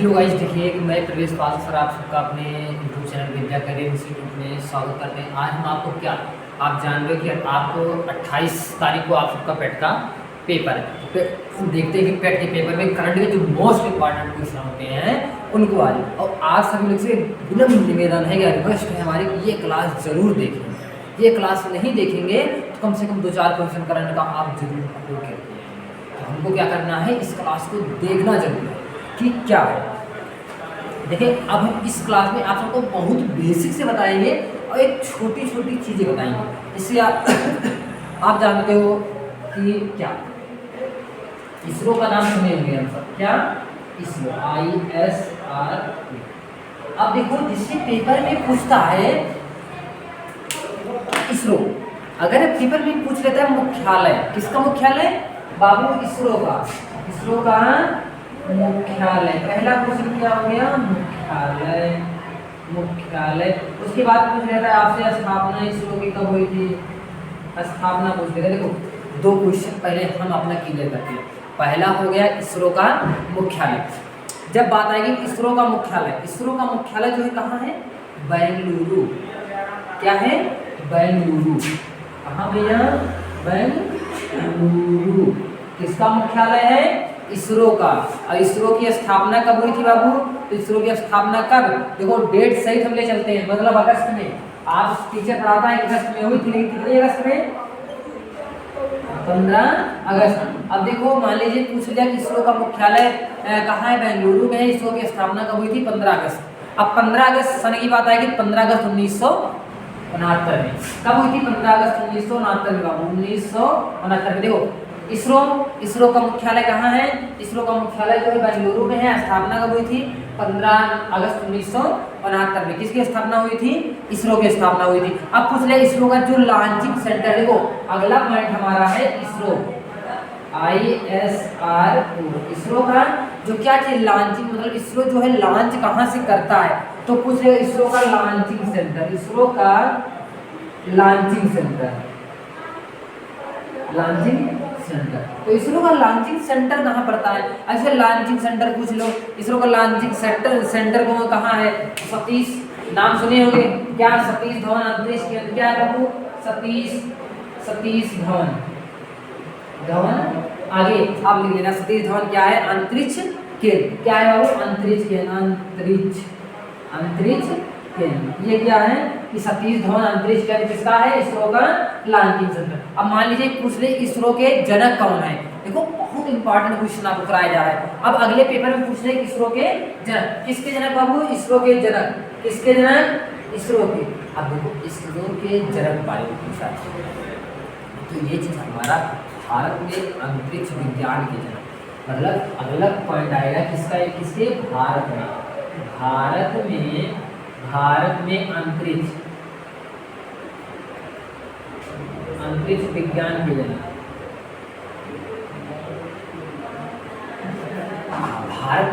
Hello guys, देखिए कि मैं प्रवेश पाल सर आप सबका अपने यूट्यूब चैनल विद्या करियर इंस्टीट्यूट में स्वागत करते हैं। आज हम आपको क्या आप जान रहे हो कि आपको 28 तारीख को आप सबका पेट का पेपर है। तो देखते हैं कि पेट के पेपर में करंट के जो मोस्ट इंपॉर्टेंट क्वेश्चन होते हैं उनको आज और आज सभी लोग से विनम्र निवेदन है कि रिक्वेस्ट है हमारी कि ये क्लास ज़रूर देखें। ये क्लास नहीं देखेंगे तो कम से कम 2-4 क्वेश्चन करंट का आप जरूर खोल के रखिए। तो हमको क्या करना है, इस क्लास को देखना जरूर है कि क्या है। देखिए, अब हम इस क्लास में आप सबको बहुत बेसिक से बताएंगे और एक छोटी छोटी चीज़ें बताएंगे। इससे आप जानते हो कि क्या इसरो का नाम सुने होंगे हम सब, क्या इसरो ISRO। अब देखो, जिससे पेपर में पूछता है इसरो, अगर पेपर में पूछ लेता है मुख्यालय, किसका मुख्यालय बाबू? इसरो का। इसरो का मुख्यालय, पहला क्वेश्चन क्या हो गया? मुख्यालय। मुख्यालय उसके बाद पूछ लेता है आपसे स्थापना इसरो की कब हुई थी, स्थापना पूछ लेगा। देखो, 2 क्वेश्चन पहले हम अपना क्लियर करते हैं। पहला हो गया इसरो का मुख्यालय। जब बात आएगी इसरो का मुख्यालय, इसरो का मुख्यालय जो है कहाँ है? बेंगलुरु। क्या है? बेंगलुरु। कहाँ भैया? बेंगलुरु। किसका मुख्यालय है? इसरो का। और इसरो की स्थापना कब हुई थी बाबू? तो इसरो की स्थापना कब? देखो, डेट सही हम ले चलते हैं, मतलब अगस्त में। आप टीचर पढ़ाता है अगस्त में हुई थी, लेकिन कितने अगस्त में? 15 अगस्त। अब देखो, मान लीजिए पूछ लिया कि इसरो का मुख्यालय कहाँ है? बेंगलुरु में है। इसरो की स्थापना कब हुई थी? 15 अगस्त। अब 15 अगस्त सन की बात आएगी, 15 अगस्त 1969 में। कब हुई थी? 15 अगस्त 1969 में बाबू, 1969 में। देखो, इसरो का मुख्यालय कहाँ है? इसरो का मुख्यालय जो है बेंगलुरु में है। स्थापना कब हुई थी? 15 अगस्त 1969 में। किसकी स्थापना हुई थी? इसरो की स्थापना हुई थी। अब पूछ ले इसरो का जो लॉन्चिंग सेंटर, देखो अगला पॉइंट हमारा है इसरो ISRO। इसरो का जो क्या चीज लॉन्चिंग, मतलब इसरो जो है लॉन्च कहाँ से करता है, तो पूछ ले इसरो का लॉन्चिंग सेंटर। इसरो का लॉन्चिंग सेंटर, लॉन्चिंग सेंटर। तो इसरो का लॉन्चिंग सेंटर कहाँ पड़ता है? ऐसे लॉन्चिंग सेंटर पूछ लो, इसरो का लॉन्चिंग सेंटर को कहाँ है? सतीश, नाम सुने होंगे क्या? सतीश धवन अंतरिक्ष केंद्र। क्या है बाबू? सतीश धवन। आगे आप लिख लेना, सतीश धवन क्या है? अंतरिक्ष केंद्र। क्या है बाबू? अंतरिक्ष केंद्र। अंतरिक्ष केंद्र। ये क्या है कि सतीश धवन अंतरिक्ष केंद्र किसका है? इसरो का लॉन्चिंग सेंटर। अब मान लीजिए पूछ ले इसरो के जनक कौन है। देखो, बहुत इंपॉर्टेंट क्वेश्चन आपको कराया जा रहा है। अब अगले पेपर में पूछ ले इसरो के जनक। किसके जनक बाबू? इसरो के जनक। किसके जनक? इसरो के। अब देखो, इसरो के जनक बारे में पूछा है, तो ये चीज हमारा भारत में अंतरिक्ष विज्ञान के जनक, मतलब अगला पॉइंट आएगा किसका? किसके? भारत में अंतरिक्ष विज्ञान के जनक। भारत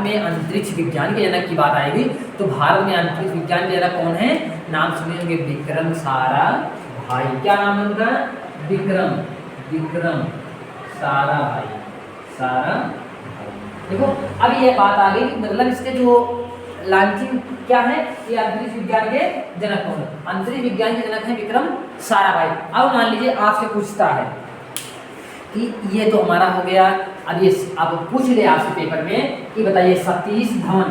में अंतरिक्ष विज्ञान के जनक की बात आएगी तो भारत में अंतरिक्ष विज्ञान के जनक कौन है? नाम सुने होंगे, विक्रम साराभाई। क्या नाम है उनका? विक्रम साराभाई। देखो, अब ये बात आ गई, मतलब इसके जो लॉन्चिंग क्या है, ये अंतरिक्ष विज्ञान के जनक कौन है? अंतरिक्ष विज्ञान के जनक है विक्रम साराभाई। अब मान लीजिए आपसे पूछता है कि ये तो हमारा हो गया। अब ये अब पूछ ले आपसे पेपर में कि बताइए सतीश धवन,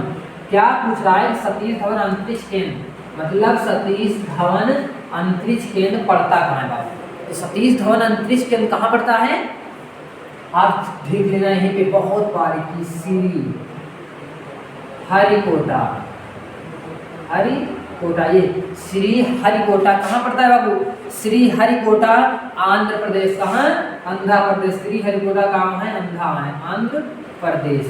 क्या पूछ रहा है? सतीश धवन अंतरिक्ष केंद्र, मतलब सतीश धवन अंतरिक्ष केंद्र पड़ता कहाँ है बाबू? तो सतीश धवन अंतरिक्ष केंद्र कहाँ पड़ता है? आप देख लेना यहीं पे बहुत बारीकी, श्री हरिकोटा। ये श्री हरिकोटा कहाँ पड़ता है बाबू? श्री हरिकोटा आंध्र प्रदेश। कहाँ? आंध्र प्रदेश। श्री हरिकोटा कहाँ है? आंध्र प्रदेश,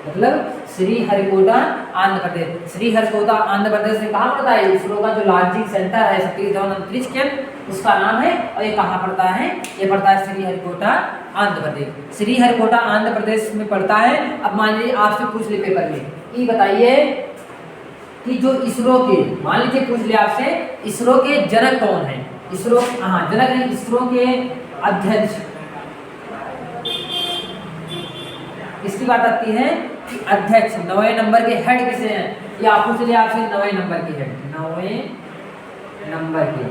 मतलब श्री हरिकोटा आंध्र प्रदेश। श्री हरिकोटा आंध्र प्रदेश में कहाँ पड़ता है? इसरो का जो लॉन्चिंग सेंटर है सतीश धवन अंतरिक्ष केंद्र, उसका नाम है। और ये कहाँ पड़ता है? ये पड़ता है श्री हरिकोटा आंध्र प्रदेश। श्री हरिकोटा आंध्र प्रदेश में पड़ता है। अब मान लीजिए आपसे पूछ ले पेपर में कि बताइए कि जो इसरो के, मान लीजिए पूछ ले आपसे, इसरो के जनक कौन है? इसरो, हाँ जनक है, इसरो के अध्यक्ष, किसकी बात आती है? कि अध्यक्ष 9वें नंबर के हेड किसे हैं, या पूछ लिया आपसे 9वें नंबर के हेड, 9वें नंबर के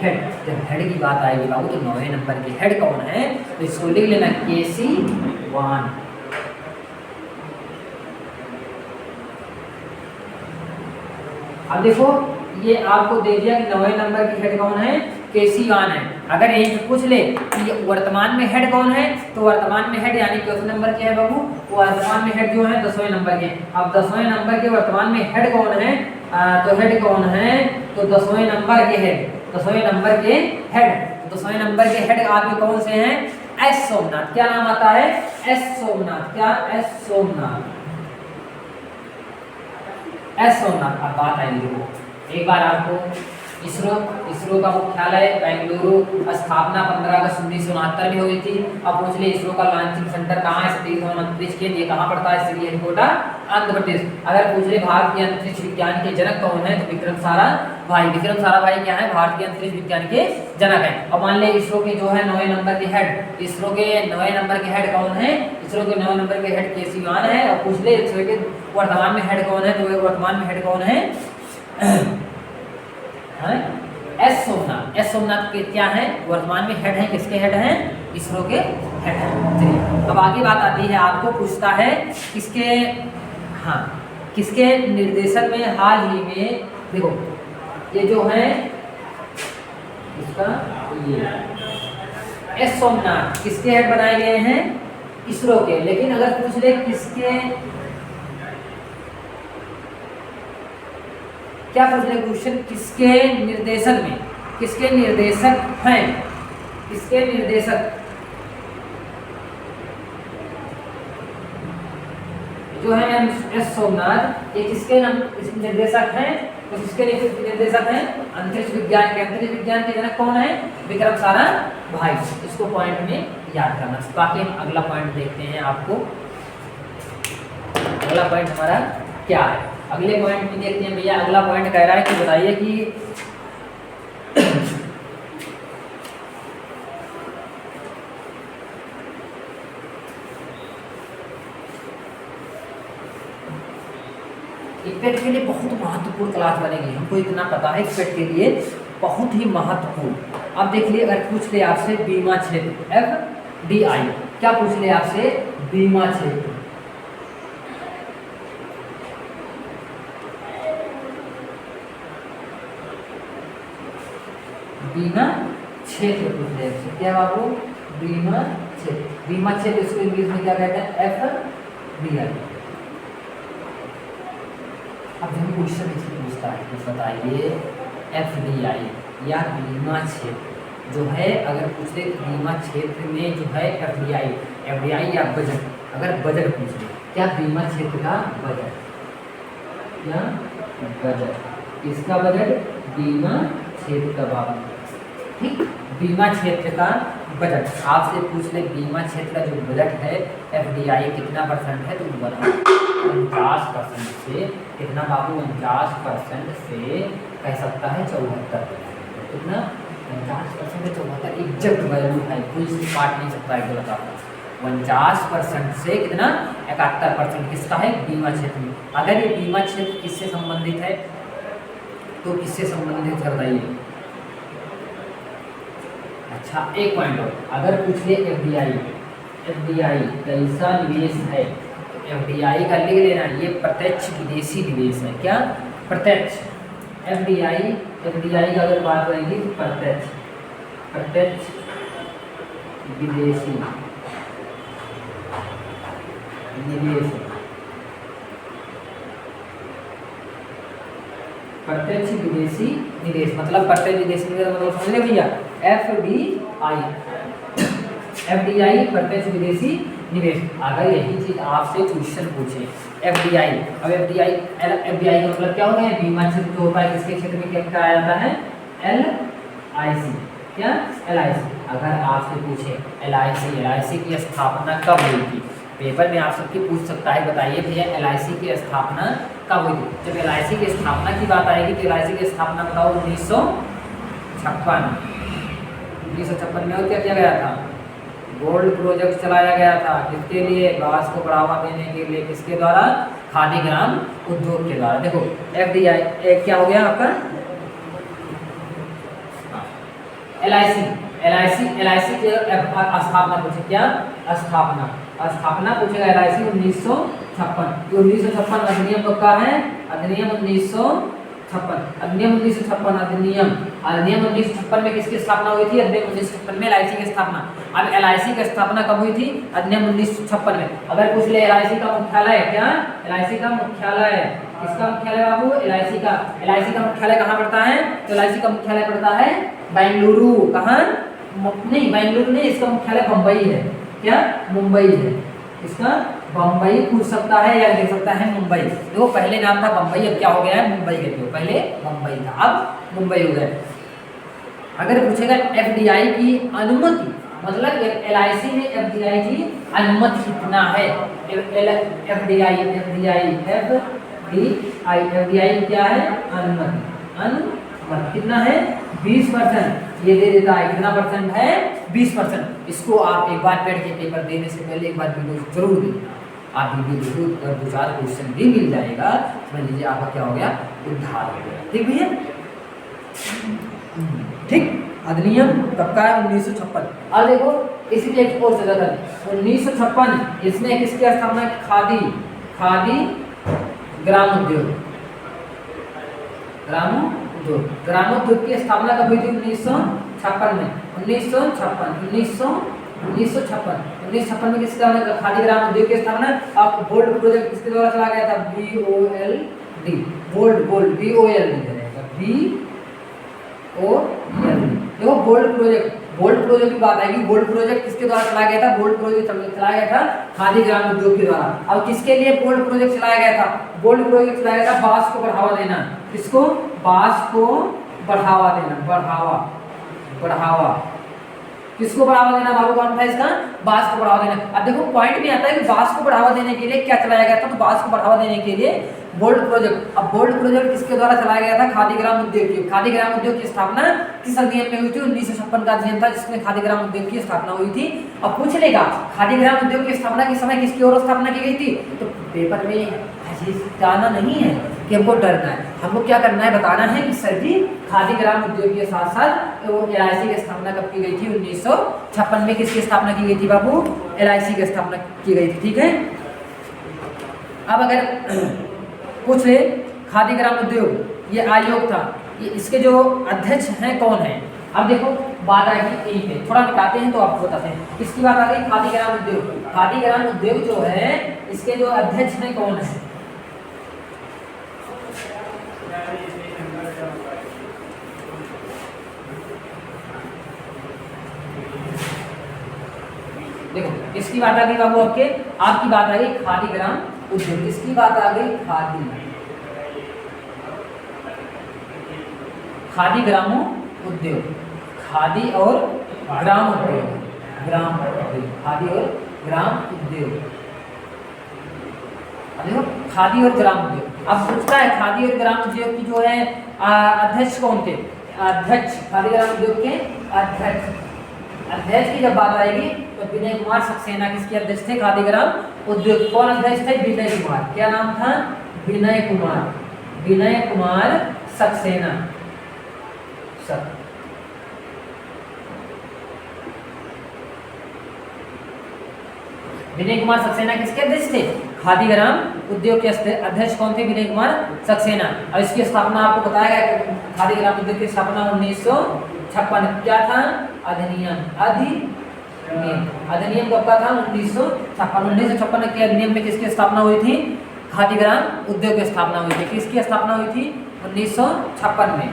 हेड। जब हेड की बात आएगी बाबू तो 9वें नंबर के हेड कौन है, तो इसको लिख लेना केसी-1। अब देखो ये आपको दे दिया कि 9वें नंबर की हेड कौन है, केसी-1 है। अगर यही पूछ ले कि वर्तमान में हेड कौन है, तो वर्तमान में हेड यानी किस नंबर के है बाबू, वर्तमान में हेड जो है 10वें नंबर के। अब 10वें नंबर के वर्तमान में हेड कौन है, तो हेड कौन है, तो 10वें नंबर के हेड, 10वें नंबर के हेड, 10वें नंबर के हेड आपके कौन से हैं, एस सोमनाथ। क्या नाम आता है, एस सोमनाथ। क्या, एस सोमनाथ, एस सोमनाथ। अब बात आएगी देखो, एक बार आपको इसरो का मुख्यालय बेंगलुरु, स्थापना 15 अगस्त 1969 में हुई थी। अब पूछ ले इसरो का लॉन्चिंग सेंटर कहाँ है, सतीश धवन अंतरिक्ष केंद्र, ये कहाँ पड़ता है, श्री हरिकोटा, आंध्र प्रदेश। अगर पूछ ले भारत के अंतरिक्ष विज्ञान के जनक कौन है, तो विक्रम साराभाई। विक्रम साराभाई क्या है, भारत के अंतरिक्ष विज्ञान के जनक है। अब मान ले इसरो के जो है 9वें नंबर के हेड, इसरो के 9वें नंबर के हेड कौन है, इसरो के 9वें नंबर के हेड केसी-1 है। और पूछ ले इसरो के वर्तमान में हेड कौन है, तो वर्तमान में हेड कौन है, एस सोमनाथ। एस सोमनाथ के क्या है, वर्तमान में हेड है, किसके हेड हैं, इसरो के हेड हैं। चलिए अब आगे बात आती है, आपको पूछता है किसके, हाँ किसके निर्देशन में हाल ही में, देखो ये जो है इसका, ये एस सोमनाथ किसके हेड बनाए गए हैं, इसरो के। लेकिन अगर पूछ ले किसके, क्या पूछ रहे क्वेश्चन, किसके निर्देशन में, किसके निर्देशक हैं, किसके निर्देशक, जो है एस सोमनाथ, ये किसके निर्देशक हैं, तो किसके निर्देशक हैं, अंतरिक्ष विज्ञान के। अंतरिक्ष विज्ञान के जनक कौन है, विक्रम साराभाई। इसको पॉइंट में याद करना। बाकी हम अगला पॉइंट देखते हैं, आपको अगला पॉइंट हमारा क्या है। अगले पॉइंट में देखते हैं भैया, अगला पॉइंट कह रहा है कि बताइए कि पेट के लिए बहुत महत्वपूर्ण क्लास बनेगी, हमको इतना पता है कि पेट के लिए बहुत ही महत्वपूर्ण। अब देख लिए, अगर पूछ ले आपसे बीमा क्षेत्र, FDI, क्या पूछ ले आपसे, बीमा क्षेत्र, बीमा क्षेत्र पूछ ले आपसे, क्या बाबू, बीमा क्षेत्र। बीमा क्षेत्र इसको इंग्लिश में क्या कहते हैं, FDI। अब जब क्वेश्चन इसमें पूछता है तो बताइए FDI या बीमा क्षेत्र जो है, अगर पूछ ले बीमा क्षेत्र में जो है FDI या बजट, अगर बजट पूछ ले, क्या बीमा क्षेत्र का बजट, या बजट, इसका बजट, बीमा क्षेत्र का बाबू, ठीक, बीमा क्षेत्र का बजट आपसे पूछ ले, बीमा क्षेत्र का जो बजट है FDI कितना परसेंट है, तो 49% से, कितना बाबू, 49% से कह सकता है 74, कितना, 49% से 74, एग्जैक्ट वैल्यू है, कोई इससे काट नहीं सकता है, गलत आपका। 49% से कितना, 71% किसका है, बीमा क्षेत्र में। अगर ये बीमा क्षेत्र किससे संबंधित है, तो किससे संबंधित है बताइए। अच्छा एक पॉइंट और, अगर पूछ ले FDI कैसा निवेश है, FDI का लिख लेना, ये प्रत्यक्ष विदेशी निवेश है। क्या, प्रत्यक्ष, FDI का अगर बात करेंगे तो प्रत्यक्ष विदेशी निवेश, प्रत्यक्ष विदेशी निवेश मतलब प्रत्यक्ष विदेशी निवेश मतलब समझ रहे भैया, FDI प्रत्यक्ष विदेशी निवेश। अगर यही चीज आपसे क्वेश्चन पूछे FDI, अब FDI का मतलब क्या होता है, बीमा क्षेत्र जो होता है किसके क्षेत्र में क्या कराया जाता है, LIC, क्या, LIC। अगर आपसे पूछे LIC की स्थापना कब हुई थी, पेपर में आप सबकी पूछ सकता है, बताइए भैया LIC की स्थापना कब हुई थी। जब LIC की स्थापना की बात आएगी तो LIC की स्थापना बताओ 1956 में, और क्या किया गया था, गोल्ड प्रोजेक्ट चलाया गया था, किसके लिए? बांस को बढ़ावा देने के लिए। किसके द्वारा? खादी ग्राम उद्योग के द्वारा। देखो FDI क्या हो गया आपका? LIC की स्थापना पूछे, क्या स्थापना पूछेगा। LIC 1956, 1956 अधिनियम कब का है? अधिनियम 1956, अधिनियम 1956, अधिनियम 1956 में किसकी स्थापना हुई थी? अधिनियम 1956 में LIC की स्थापना। अब LIC की स्थापना कब हुई थी? अधिनियम 1956 में। अगर पूछ ले LIC का मुख्यालय क्या? LIC का मुख्यालय, किसका मुख्यालय बाबू? LIC का मुख्यालय कहाँ पड़ता है? तो LIC का मुख्यालय पड़ता है बेंगलुरु। कहाँ? नहीं, बेंगलुरु नहीं, इसका मुख्यालय बम्बई है। क्या? मुंबई है। इसका बम्बई पूछ सकता है या लिख सकता है मुंबई। देखो पहले नाम था बम्बई, अब क्या हो गया है? मुंबई कहते हो। पहले मुंबई था, अब मुंबई हो गया। अगर पूछेगा FDI की अनुमति, मतलब LIC में FDI की अनुमति कितना है? FDI क्या है? अनुमति कितना है? 20%। ये दे देता है, कितना परसेंट है? 20%। इसको आप एक बार बैठ के पेपर देने से पहले एक बार वीडियो जरूर देखिए। आप वीडियो देखो और 2-4 क्वेश्चन भी मिल जाएगा, समझ लीजिए आपका क्या हो गया? उद्धार हो गया। ठीक भैया? ठीक। अधिनियम कब का है? 1956। अब देखो इसी पे एक और चर्चा करें। 1956 इसमें किसकी स्थापना? खादी ग्रामोद्योग ग्रामोद्योग की स्थापना कब हुई थी? 1956 में। 1956 में किसका? खादी ग्राम उद्योग की स्थापना। अब बोल्ड प्रोजेक्ट किसके द्वारा चला गया था? BOLD, बोल्ड BOLD रहेगा, BOLD। देखो बोल्ड प्रोजेक्ट की बात आएगी। बोल्ड प्रोजेक्ट किसके द्वारा चलाया गया था? बोल्ड प्रोजेक्ट चलाया गया था खादी ग्राम उद्योग के द्वारा। अब किसके लिए बोल्ड प्रोजेक्ट चलाया गया था? बोल्ड प्रोजेक्ट चलाया गया था बांस को बढ़ावा देना। किसको? बांस को बढ़ावा देना। बढ़ावा किसको बढ़ावा देना बाबू? कौन था इसका? बांस को बढ़ावा देना। अब देखो पॉइंट में आता है कि बांस को बढ़ावा देने के लिए क्या चलाया गया था? तो बांस को बढ़ावा देने के लिए बोल्ड प्रोजेक्ट। अब बोल्ड प्रोजेक्ट किसके द्वारा चलाया गया था? खादी ग्राम उद्योग की। खादी ग्राम उद्योग की स्थापना किस अधिनियम में हुई थी? 1956 का अधिनियम था जिसमें खादी ग्राम उद्योग की स्थापना हुई थी। अब पूछ लेगा खादी ग्राम उद्योग की स्थापना के समय किसकी ओर स्थापना की गई थी? तो पेपर में जाना नहीं है कि हमको डरना है, हमको क्या करना है? बताना है कि सर जी खादी ग्राम उद्योग के साथ साथ LIC की स्थापना कब की गई थी? 1956 में। किसकी स्थापना की गई थी बाबू? LIC की स्थापना की गई थी। ठीक है। अब अगर पूछ ले खादी ग्राम उद्योग ये आयोग था, ये इसके जो अध्यक्ष हैं कौन है? अब देखो बात आएगी यहीं पे, थोड़ा मिटाते हैं तो आपको बताते हैं। किसकी बात आ गई? खादी ग्राम उद्योग। खादी ग्राम उद्योग जो है इसके जो अध्यक्ष हैं कौन है? देखो किसकी बात आ गई बाबू? आपकी बात आ गई खादी ग्राम उद्योग। किसकी बात आ गई? खादी ग्राम उद्योग। खादी और ग्राम उद्योग, खादी और ग्राम उद्योग। देखो खादी और ग्राम उद्योग। अब पूछता है खादी और ग्राम उद्योग की जो है अध्यक्ष कौन थे? अध्यक्ष खादी ग्राम उद्योग के अध्यक्ष की जब बात आएगी तो विनय कुमार सक्सेना किसके अध्यक्ष थे? खादी ग्राम उद्योग। कौन अध्यक्ष थे? विनय कुमार। क्या नाम था? विनय कुमार सक्सेना। विनय कुमार सक्सेना किसके अध्यक्ष थे? खादी ग्राम उद्योग के अध्यक्ष कौन थे? विनय कुमार सक्सेना। और इसकी स्थापना आपको बताया गया कि खादी ग्राम उद्योग की स्थापना 1956। क्या था? अधिनियम कब का था? 1956 के अधिनियम में किसकी स्थापना हुई थी? खादी ग्राम उद्योग की स्थापना हुई थी। किसकी स्थापना हुई थी? 1956 में।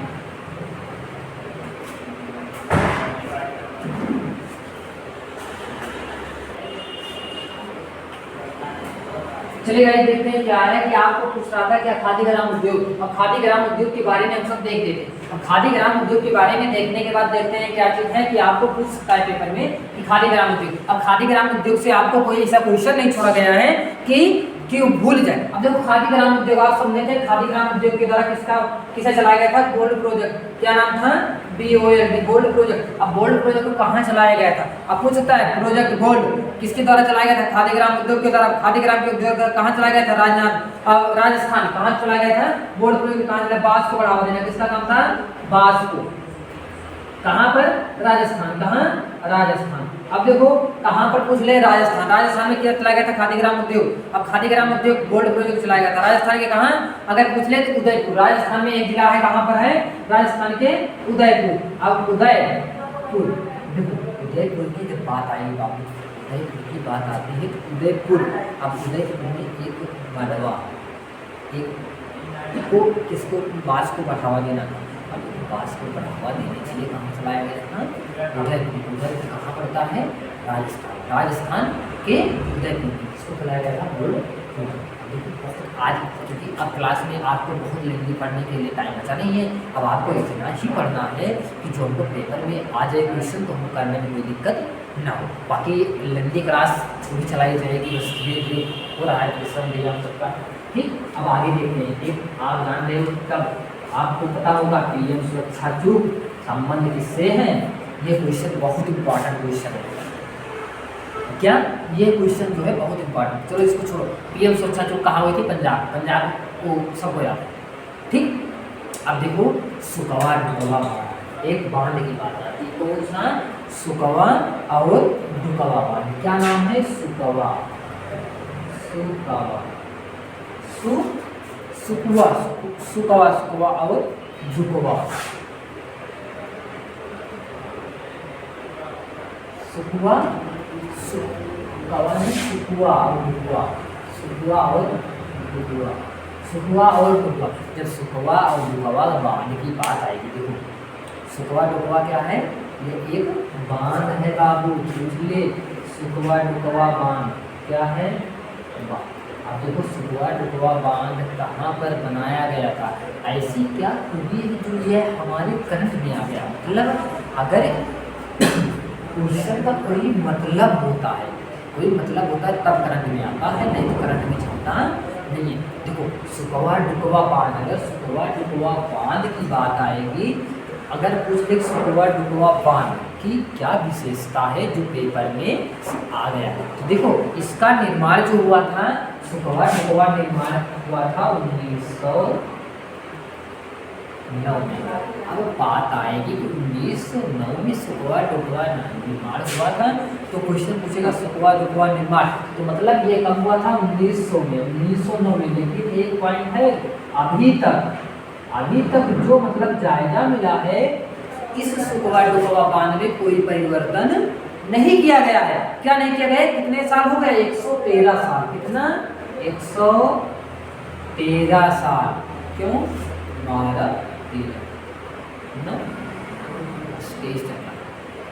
चलिए गाइस देखते हैं क्या है कि आपको पूछ रहा था क्या खादी ग्राम उद्योग। अब खादी ग्राम उद्योग के बारे में हम सब देख लेते हैं। अब खादी ग्राम उद्योग के बारे में देखने के बाद देखते हैं क्या चीज है कि आपको पूछ सकता है पेपर में कि खादी ग्राम उद्योग। अब खादी ग्राम उद्योग से आपको कोई ऐसा क्वेश्चन नहीं छोड़ा गया है कि कि वो भूल जाए। अब देखो खादी ग्राम उद्योग आप समझे थे, खादी ग्राम उद्योग के द्वारा किसे चलाया गया था? Gold project. क्या नाम था? BOLD, gold project. अब गोल्ड प्रोजेक्ट को कहाँ चलाया गया था? अब पूछ सकता है प्रोजेक्ट गोल्ड किसके द्वारा चलाया गया था? खादी ग्राम उद्योग के द्वारा। खादी ग्राम के उद्योग कहाँ चलाया गया था? राजस्थान। कहाँ चलाया गया था? गोल्ड प्रोजेक्ट कहाँ चलाया? बांस को बढ़ावा देना। किसका काम था? बांस को। कहाँ पर? राजस्थान। कहाँ? राजस्थान। अब देखो कहाँ पर पूछ ले? राजस्थान। राजस्थान में क्या चलाया गया था? खादी ग्राम उद्योग। अब खादी ग्राम उद्योग गोल्ड प्रोजेक्ट चलाया गया था राजस्थान के कहाँ? अगर पूछ ले तो उदयपुर। राजस्थान में एक जिला है, कहाँ पर है? राजस्थान के उदयपुर। अब उदयपुर, देखो उदयपुर की जब बात आएगी बाबू, उदयपुर की बात आती है तो उदयपुर। अब उदयपुर में एक बढ़वा, एक को किसको? बांस को बढ़ावा देना था। अब बांस को बढ़ावा देने के लिए कहाँ चलाया गया था? उदयपुर। उदयपुर कहाँ पड़ता है? राजस्थान। राजस्थान के उदयपुर किसको चलाया गया था? Gold project. आज क्योंकि अब क्लास में आपको बहुत लेंदी पढ़ने के लिए टाइम बचा नहीं है, अब आपको इतना ही पढ़ना है कि जो हमको पेपर में आ जाए क्वेश्चन तो हमको करने में कोई दिक्कत ना हो। बाकी लेंदी क्लास भी चलाई जाएगी, बस धीरे धीरे हो रहा है क्वेश्चन दिया हम सबका। ठीक, अब आगे देखते हैं। एक आप जान रहे हो कब आपको पता होगा PM सुरक्षा चूक संबंध किससे है? ये क्वेश्चन बहुत इंपॉर्टेंट क्वेश्चन है। क्या ये क्वेश्चन जो है बहुत इंपॉर्टेंट। चलो इसको छोड़ो। PM सुरक्षा चूक कहाँ हुई थी? पंजाब। पंजाब को सब हो जाता है। ठीक, अब देखो सुकवा डुकवा बांध, एक बांध की बात आती है। कौन सा? सुकवा और डुकवा बांध। क्या नाम है? सुकवा, सुकवा, सुकवा, सुकवा, सुकवा और डुकवा। सुकवा, सुकवा नहीं, सुकवा और डुकवा। सुकवा और डुकवा, सुकवा और डुकवा। जब सुकवा और डुकवा बांध की बात आएगी, देखो सुकवा डुकवा क्या है? ये एक बांध है बाबू, पूछ ले। सुकवा डुकवा बांध क्या है? बांध। अब देखो सुकवा डुकवा बांध कहाँ पर बनाया गया था? ऐसी क्या खूबी है जो ये हमारे करंट में आ गया? मतलब अगर क्वेश्चन का कोई मतलब होता है, कोई मतलब होता है तब करंट में आता है, नहीं तो करंट में चलता नहीं है। देखो सुकवा डुकवा बांध, अगर सुकवा डुकवा बांध की बात आएगी, अगर पूछ ले सुकवा डुकवा बांध की क्या विशेषता है जो पेपर में आ गया, तो देखो इसका निर्माण जो हुआ था, सुकवा डुकवा निर्माण हुआ था 1909 में। अब बात आएगी कि 1909 में सुकवा डुकवा निर्माण हुआ था, तो क्वेश्चन पूछेगा सुकवा डुकवा निर्माण, तो मतलब ये कब हुआ था? 1900 में, 1909 में। लेकिन एक पॉइंट है, अभी तक जो मतलब जायजा मिला है, इस सुकवा डुकवा बांध में कोई परिवर्तन नहीं किया गया है। क्या नहीं किया गया है? कितने साल हो गए? 113 साल। कितना? 113 साल। क्यों? 12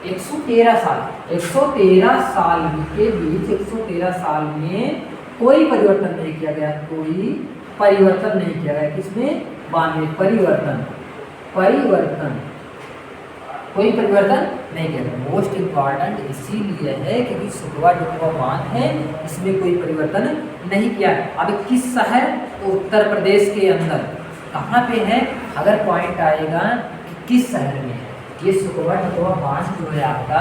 113 साल, 113 साल के बीच 113 साल में कोई परिवर्तन नहीं किया गया, कोई परिवर्तन नहीं किया गया। किसमें? बांध में परिवर्तन, कोई परिवर्तन नहीं किया गया। मोस्ट इम्पॉर्टेंट इसीलिए है क्योंकि सुकवा डुकवा बांध है, इसमें कोई परिवर्तन नहीं किया। अब किस शहर? तो उत्तर प्रदेश के अंदर। कहाँ पे है? अगर पॉइंट आएगा कि किस शहर में है ये सुकवा डुकवा बांध जो है आपका,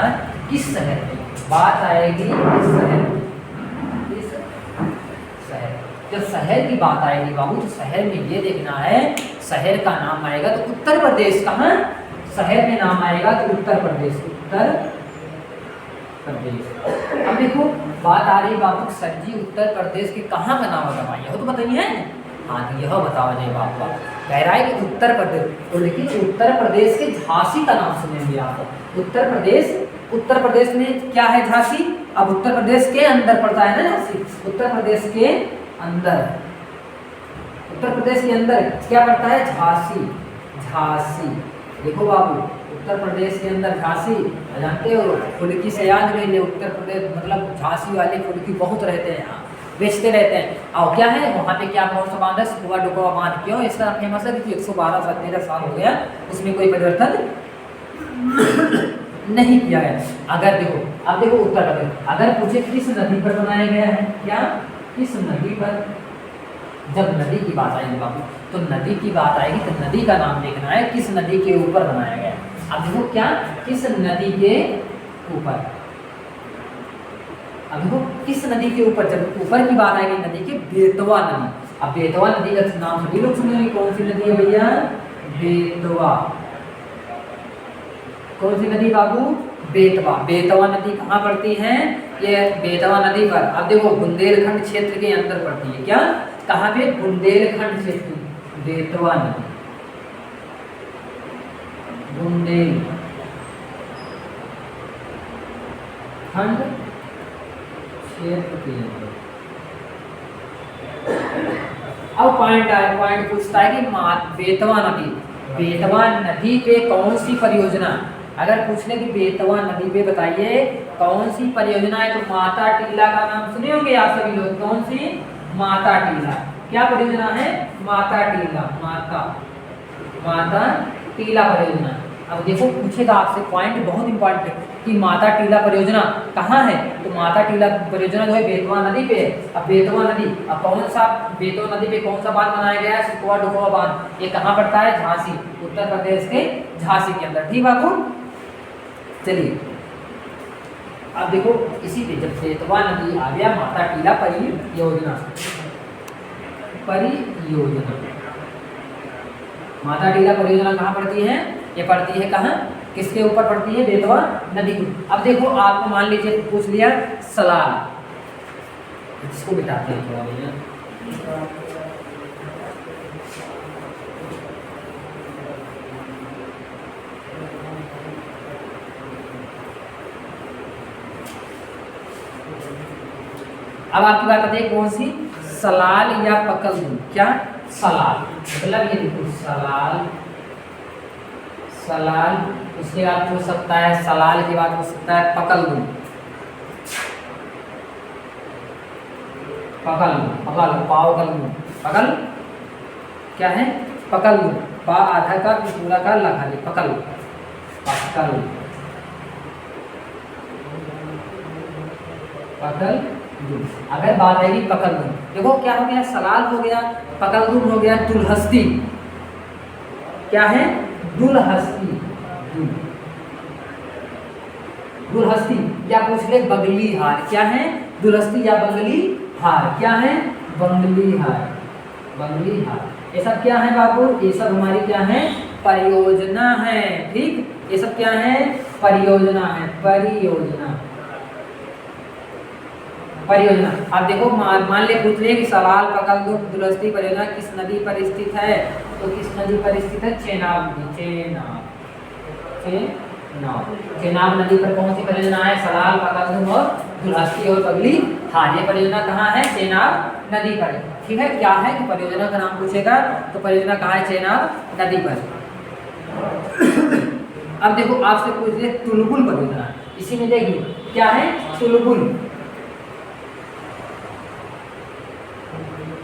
किस शहर में बात आएगी? किस शहर में? किस शहर? जब शहर की बात आएगी बाबू, तो शहर में ये देखना है, शहर का नाम आएगा तो उत्तर प्रदेश। कहाँ? शहर में नाम आएगा तो उत्तर प्रदेश, उत्तर प्रदेश। अब देखो बात आ रही बाबू सर जी उत्तर प्रदेश के कहाँ का नाम होगा? यह तो बताइए है। हाँ तो यह बताओ जाए बाबू, कह रहा है कि उत्तर प्रदेश, तो लेकिन उत्तर प्रदेश के झांसी का नाम सुनेंगे आप। उत्तर प्रदेश में क्या है? झांसी। अब उत्तर प्रदेश के अंदर पड़ता है ना झांसी, उत्तर प्रदेश के अंदर, उत्तर प्रदेश के अंदर क्या पड़ता है? झांसी, झांसी। देखो बाबू उत्तर प्रदेश के अंदर झांसी, जानते हो फुल्की से याद नहीं ले, उत्तर प्रदेश मतलब झांसी वाले फुल्की बहुत रहते हैं यहाँ, बेचते रहते हैं। और क्या है वहाँ पे? क्या कौन सा बांध है? सुकवा डुकवा बांध। क्यों इसका फेमस है? क्योंकि 113 साल हो गया, उसमें कोई परिवर्तन नहीं किया गया। अगर देखो, अब देखो उत्तर प्रदेश, अगर पूछे किस नदी पर बनाया गया है? क्या? किस नदी पर, जब नदी की बात आएगी बाबू, तो नदी की बात आएगी तो नदी का नाम देखना है, किस नदी के ऊपर बनाया गया है। अब देखो क्या, किस नदी के ऊपर, अब देखो किस नदी के ऊपर, जब ऊपर की बात आएगी नदी के, बेतवा नदी। अब बेतवा नदी का नाम सभी लोग सुनेंगे, कौन सी नदी है भैया, बेतवा। कौन सी नदी बाबू, बेतवा। बेतवा नदी कहाँ पड़ती है, ये बेतवा नदी पर, अब देखो बुंदेलखंड क्षेत्र के अंदर पड़ती है, क्या, कहाँ पे, बुंदेलखंड क्षेत्र, बेतवा नदी, बुंदेलखंड क्षेत्र के अंदर। अब पॉइंट आए, पॉइंट पूछता है कि बेतवा नदी, बेतवा नदी पे कौन सी परियोजना, अगर पूछ ले कि बेतवा नदी पे बताइए कौन सी परियोजना है, तो माता टीला का नाम सुने होंगे आप सभी लोग। कौन सी, माता टीला। क्या परियोजना है, माता टीला, माता टीला परियोजना। अब देखो पूछेगा आपसे, पॉइंट बहुत इंपॉर्टेंट है कि माता टीला परियोजना कहाँ है, तो माता टीला परियोजना जो है बेतवा नदी पे है। अब बेतवा नदी, अब कौन सा, बेतवा नदी पे कौन सा बांध बनाया गया है, सुखवा डुकवा बांध। ये कहाँ पड़ता है, झांसी, उत्तर प्रदेश के झांसी के अंदर। ठीक बाबू, चलिए अब देखो इसी पे, जब बेतवा नदी आ गया, माता टीला परियोजना, माता टीला परियोजना कहाँ पड़ती है, ये पड़ती है कहाँ, किसके ऊपर पड़ती है, बेतवा नदी को। अब देखो आपको मान लीजिए पूछ लिया सलाल, इसको बिठाते हैं थोड़ा भैया, अब आपकी बात आती है कौन सी, सलाल या पकलदुम। क्या, सलाल, मतलब ये देखो सलाल, सलाल, उसके बाद पूछ सकता है, सलाल के बाद पूछ सकता है पकलदुम, पकल क्या है, पकलदुम, पा आधा का पूरा का लगा दे, पकल, अगर बात आएगी पकलदुम, देखो क्या हो गया, सलाल हो गया, पकलदुम हो गया, दुलहस्ती, क्या है, दुलहस्ती, दुलहस्ती, या पूछ ले बगली हार। क्या है, दुलहस्ती या बंगली हार। क्या है, बंगली हार, बंगली हार। ये सब क्या है बाबू, ये सब हमारी क्या है, परियोजना है। ठीक, ये सब क्या है, परियोजना है, परियोजना, परियोजना। अब देखो मान ले पूछ ले कि सलाल, पकलदुम, दुलहस्ती परियोजना किस नदी पर स्थित है, तो किस नदी पर स्थित है, चेनाब नदी, चेनाब नदी पर कौन सी परियोजना है, सलाल, पकलदुम और दुलहस्ती और बगली हार। ये परियोजना कहाँ है, चेनाब नदी पर। ठीक है, क्या है कि परियोजना का नाम पूछेगा तो परियोजना कहाँ है, चेनाब नदी पर। अब देखो आपसे पूछ ले तुलबुल परियोजना, इसी में देखिए क्या है, तुलबुल,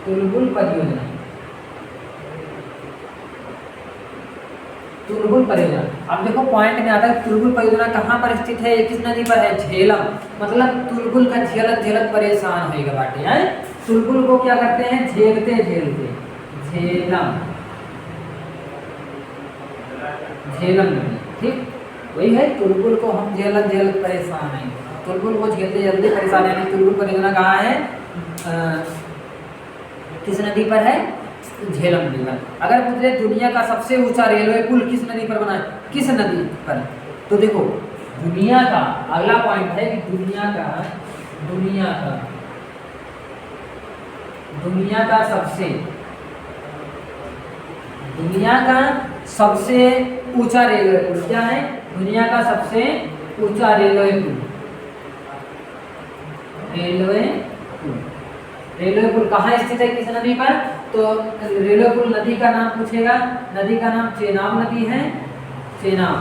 तुलबुल परियोजना, तुलबुल परियोजना। अब देखो पॉइंट में आता है तुलबुल परियोजना कहाँ पर स्थित है, किस नदी पर है, झेलम, मतलब तुलबुल का झेलत झेलत परेशान होएगा बाटे है। तुलबुल को क्या करते हैं, झेलते झेलते, झेलम, झेलम नदी। ठीक, वही है, तुलबुल को हम झेलत झेलत परेशान हैं, तुलबुल को झेलते झेलते परेशान है। तुलबुल परियोजना कहाँ है, किस नदी पर है, झेलम नदी पर। अगर पूछे दुनिया का सबसे ऊंचा रेलवे पुल किस नदी पर बना है, किस नदी पर, तो देखो दुनिया का, अगला पॉइंट है कि दुनिया का सबसे ऊंचा रेलवे पुल क्या है, दुनिया का सबसे ऊंचा रेलवे पुल, रेलवे पुल कहाँ स्थित है, किस नदी पर, तो रेलवे पुल नदी का नाम पूछेगा, नदी का नाम चेनाब नदी है, चेनाब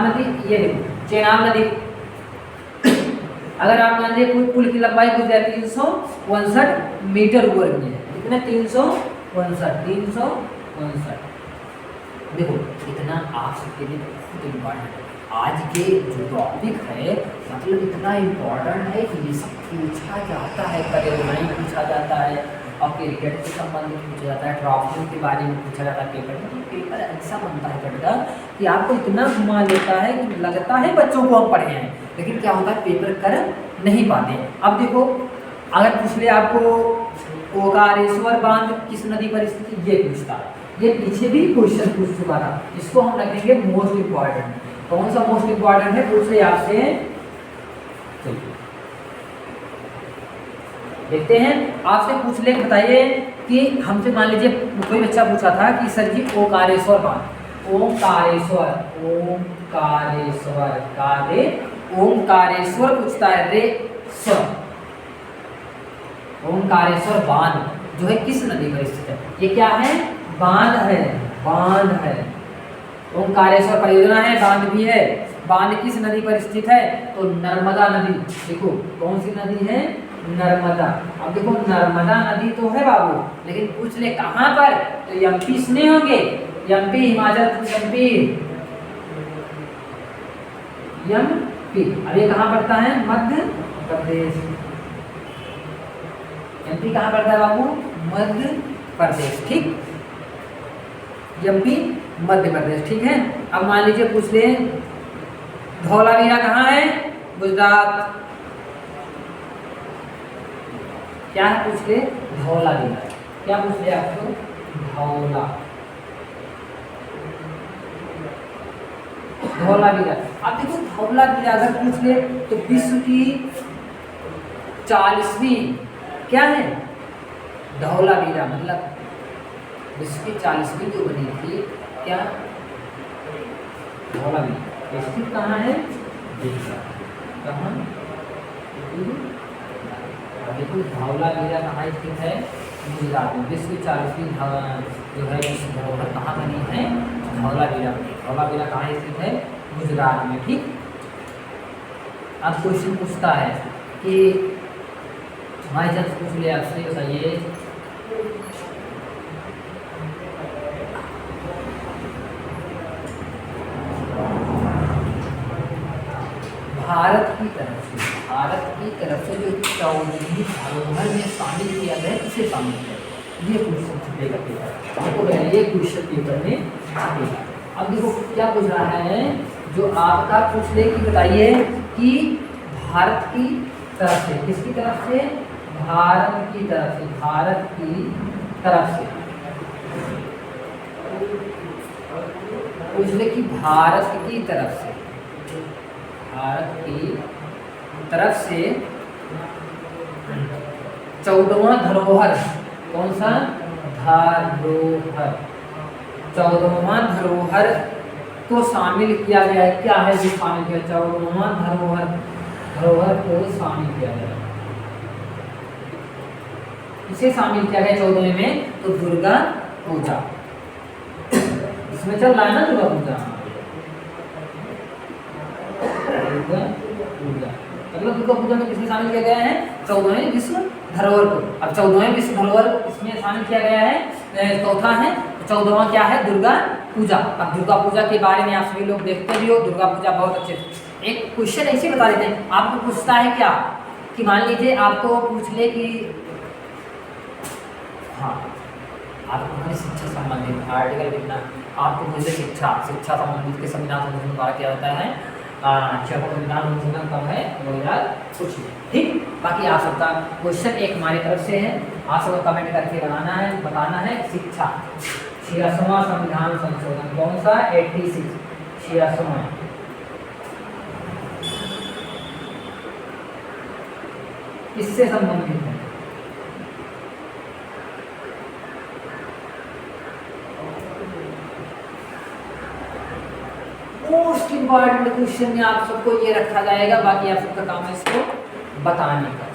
नदी, ये देखो चेनाब नदी। अगर आप मान लीजिए पुल की लंबाई कुछ 359 मीटर वर्ग में है, कितने, 359, देखो इतना आप सबके लिए बहुत इम्पॉर्टेंट है। आज के जो टॉपिक है मतलब इतना इम्पोर्टेंट है कि ये सब पूछा जाता है, करियर में पूछा जाता है और क्रिकेट के संबंधित पूछा जाता है, ट्रॉफियों के बारे में पूछा जाता है पेपर में। पेपर ऐसा बनता है बेटा कि आपको इतना घुमा लेता है कि लगता है बच्चों को हम पढ़े हैं, लेकिन क्या होता है पेपर कर नहीं पाते। अब देखो अगर पूछ ले आपको ओकारेश्वर बांध किस नदी पर स्थित, ये पूछता है, ये पीछे भी क्वेश्चन पूछ चुका था, इसको हम रखेंगे मोस्ट इम्पॉर्टेंट। कौन सा मोस्ट इम्पॉर्टेंट है पूछ ले आपसे, देखते हैं आपसे पूछ ले, बताइए कि हमसे मान लीजिए कोई बच्चा पूछा था कि सर जी ओकारेश्वर बांध, ओंकारेश्वर कारे ओंकारेश्वर पूछता है रे स्वर, ओंकारेश्वर बांध जो है किस नदी पर स्थित है, ये क्या है बांध है, बांध है। ओंकारेश्वर परियोजना है, बांध भी है। बांध किस नदी पर स्थित है तो नर्मदा नदी, देखो कौन सी नदी है नर्मदा। अब देखो नर्मदा नदी तो है बाबू, लेकिन पूछ ले कहाँ पर तो एमपी सुने होंगे, एमपी हिमाचल एमपी। अब ये कहाँ पड़ता है मध्य प्रदेश, एमपी कहाँ पड़ता है बाबू मध्य प्रदेश, ठीक एमपी मध्य प्रदेश, ठीक है। अब मान लीजिए पूछ ले धौलावीरा कहाँ है गुजरात, क्या है पूछ ले धौलावीरा, क्या पूछ ले आपको धौलावीरा। अब देखो धौलावीरा अगर पूछ ले तो विश्व की 40वीं क्या है धौलावीरा, मतलब विश्व की 40वीं जो बनी थी क्या धौलावीरा स्थित कहाँ है, कहाँ देखो धौलावीरा कहाँ स्थित है गुजरात में। विश्व की 40वीं जो है विश्व धरोहर कहाँ बनी है धौलावीरा, धौलावीरा कहाँ स्थित है गुजरात में, ठीक। अब क्वेश्चन पूछता है कि हमारे चांस पूछ ले आपसे, बताइए भारत की तरफ से जो 14वीं धरोहर में शामिल किया गया किसे शामिल किया, ये क्वेश्चन छपेगा पेपर, आपको ये क्वेश्चन पेपर में छपेगा। अब देखो क्या पूछ रहा है जो आपका पूछ ले कि बताइए कि भारत की तरफ से, किसकी तरफ से भारत की तरफ से, भारत की तरफ से पूछ ले कि भारत की तरफ से, भारत की तरफ से 14वां धरोहर, कौन सा धरोहर, 14वां धरोहर को शामिल किया गया है, क्या है जो शामिल किया 14वां धरोहर को शामिल किया गया, इसे शामिल किया गया 14वें में तो दुर्गा पूजा, इसमें चल रहा है ना दुर्गा पूजा, मतलब दुर्गा पूजा में किसमें शामिल किया गया है 14वें विश्व धरोहर को। अब 14वें विश्व धरोहर को इसमें शामिल किया गया है, चौथा है 14वां क्या है दुर्गा पूजा। अब दुर्गा पूजा के बारे में आप सभी लोग देखते भी हो, दुर्गा पूजा बहुत अच्छे से एक क्वेश्चन ऐसे बता देते हैं, आपको पूछता है क्या कि मान लीजिए आपको पूछ ले कि हाँ आपको शिक्षा संबंधित आर्टिकल कितना, आपको पूछ ले शिक्षा संबंधित के संविधान संशोधन द्वारा क्या होता है, संविधान संशोधन कब है 2025, ठीक। बाकी आप सबका क्वेश्चन एक हमारी तरफ से है, आप सबको कमेंट करके बताना है शिक्षा 86वां संविधान संशोधन कौन सा 86 86वां, किससे संबंधित है, मोस्ट इम्पॉर्टेंट क्वेश्चन में आप सबको ये रखा जाएगा, बाकी आप सबका काम है इसको बताने का।